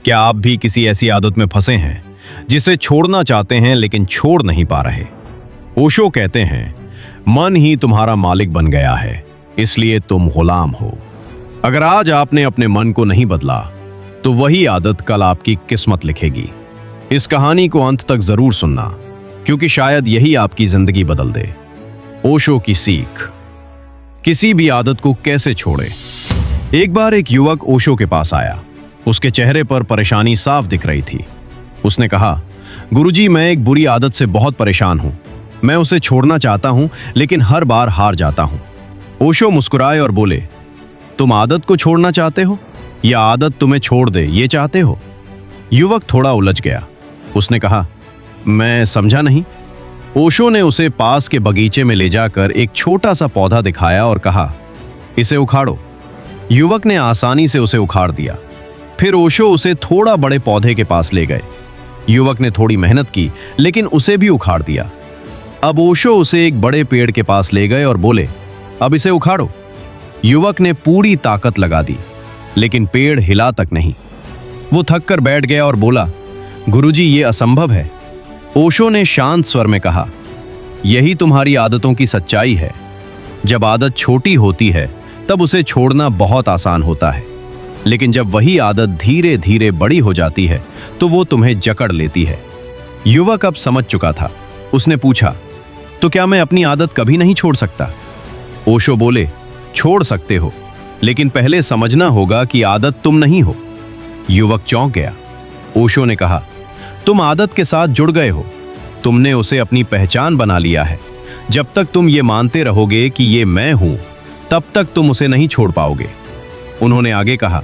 क्या आप भी किसी ऐसी आदत में फंसे हैं जिसे छोड़ना चाहते हैं लेकिन छोड़ नहीं पा रहे? ओशो कहते हैं, मन ही तुम्हारा मालिक बन गया है, इसलिए तुम गुलाम हो। अगर आज आपने अपने मन को नहीं बदला तो वही आदत कल आपकी किस्मत लिखेगी। इस कहानी को अंत तक जरूर सुनना, क्योंकि शायद यही आपकी जिंदगी बदल दे। ओशो की सीख, किसी भी आदत को कैसे छोड़े। एक बार एक युवक ओशो के पास आया। उसके चेहरे पर परेशानी साफ दिख रही थी। उसने कहा, गुरुजी, मैं एक बुरी आदत से बहुत परेशान हूं। मैं उसे छोड़ना चाहता हूं लेकिन हर बार हार जाता हूं। ओशो मुस्कुराए और बोले, तुम आदत को छोड़ना चाहते हो या आदत तुम्हें छोड़ दे ये चाहते हो? युवक थोड़ा उलझ गया। उसने कहा, मैं समझा नहीं। ओशो ने उसे पास के बगीचे में ले जाकर एक छोटा सा पौधा दिखाया और कहा, इसे उखाड़ो। युवक ने आसानी से उसे उखाड़ दिया। फिर ओशो उसे थोड़ा बड़े पौधे के पास ले गए। युवक ने थोड़ी मेहनत की लेकिन उसे भी उखाड़ दिया। अब ओशो उसे एक बड़े पेड़ के पास ले गए और बोले, अब इसे उखाड़ो। युवक ने पूरी ताकत लगा दी लेकिन पेड़ हिला तक नहीं। वो थक कर बैठ गया और बोला, गुरुजी, ये असंभव है। ओशो ने शांत स्वर में कहा, यही तुम्हारी आदतों की सच्चाई है। जब आदत छोटी होती है तब उसे छोड़ना बहुत आसान होता है, लेकिन जब वही आदत धीरे धीरे बड़ी हो जाती है तो वो तुम्हें जकड़ लेती है। युवक अब समझ चुका था। उसने पूछा, तो क्या मैं अपनी आदत कभी नहीं छोड़ सकता? ओशो बोले, छोड़ सकते हो, लेकिन पहले समझना होगा कि आदत तुम नहीं हो। युवक चौंक गया। ओशो ने कहा, तुम आदत के साथ जुड़ गए हो। तुमने उसे अपनी पहचान बना लिया है। जब तक तुम ये मानते रहोगे कि ये मैं हूं, तब तक तुम उसे नहीं छोड़ पाओगे। उन्होंने आगे कहा,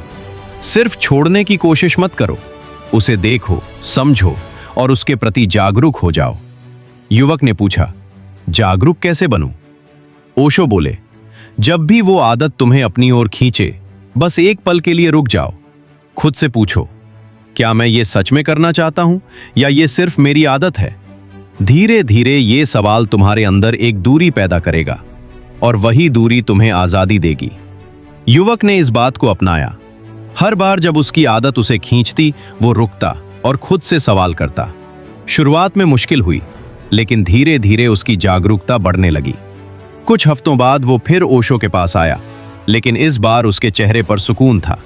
सिर्फ छोड़ने की कोशिश मत करो, उसे देखो, समझो और उसके प्रति जागरूक हो जाओ। युवक ने पूछा, जागरूक कैसे बनूं? ओशो बोले, जब भी वो आदत तुम्हें अपनी ओर खींचे, बस एक पल के लिए रुक जाओ। खुद से पूछो, क्या मैं ये सच में करना चाहता हूं या ये सिर्फ मेरी आदत है? धीरे धीरे ये सवाल तुम्हारे अंदर एक दूरी पैदा करेगा और वही दूरी तुम्हें आजादी देगी। युवक ने इस बात को अपनाया। हर बार जब उसकी आदत उसे खींचती, वो रुकता और खुद से सवाल करता। शुरुआत में मुश्किल हुई, लेकिन धीरे धीरे उसकी जागरूकता बढ़ने लगी। कुछ हफ्तों बाद वो फिर ओशो के पास आया, लेकिन इस बार उसके चेहरे पर सुकून था।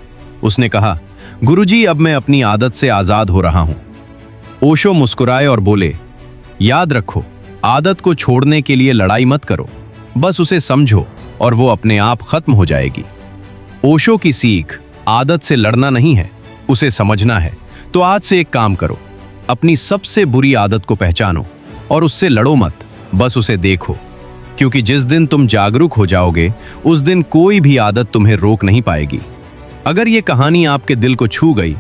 उसने कहा, गुरुजी, अब मैं अपनी आदत से आजाद हो रहा हूं। ओशो मुस्कुराए और बोले, याद रखो, आदत को छोड़ने के लिए लड़ाई मत करो, बस उसे समझो और वो अपने आप खत्म हो जाएगी। ओशो की सीख, आदत से लड़ना नहीं है, उसे समझना है। तो आज से एक काम करो, अपनी सबसे बुरी आदत को पहचानो और उससे लड़ो मत, बस उसे देखो। क्योंकि जिस दिन तुम जागरूक हो जाओगे, उस दिन कोई भी आदत तुम्हें रोक नहीं पाएगी। अगर ये कहानी आपके दिल को छू गई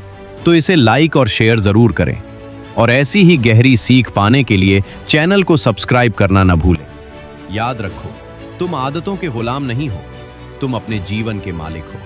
तो इसे लाइक और शेयर जरूर करें, और ऐसी ही गहरी सीख पाने के लिए चैनल को सब्सक्राइब करना न भूलें। याद रखो, तुम आदतों के गुलाम नहीं हो, तुम अपने जीवन के मालिक हो।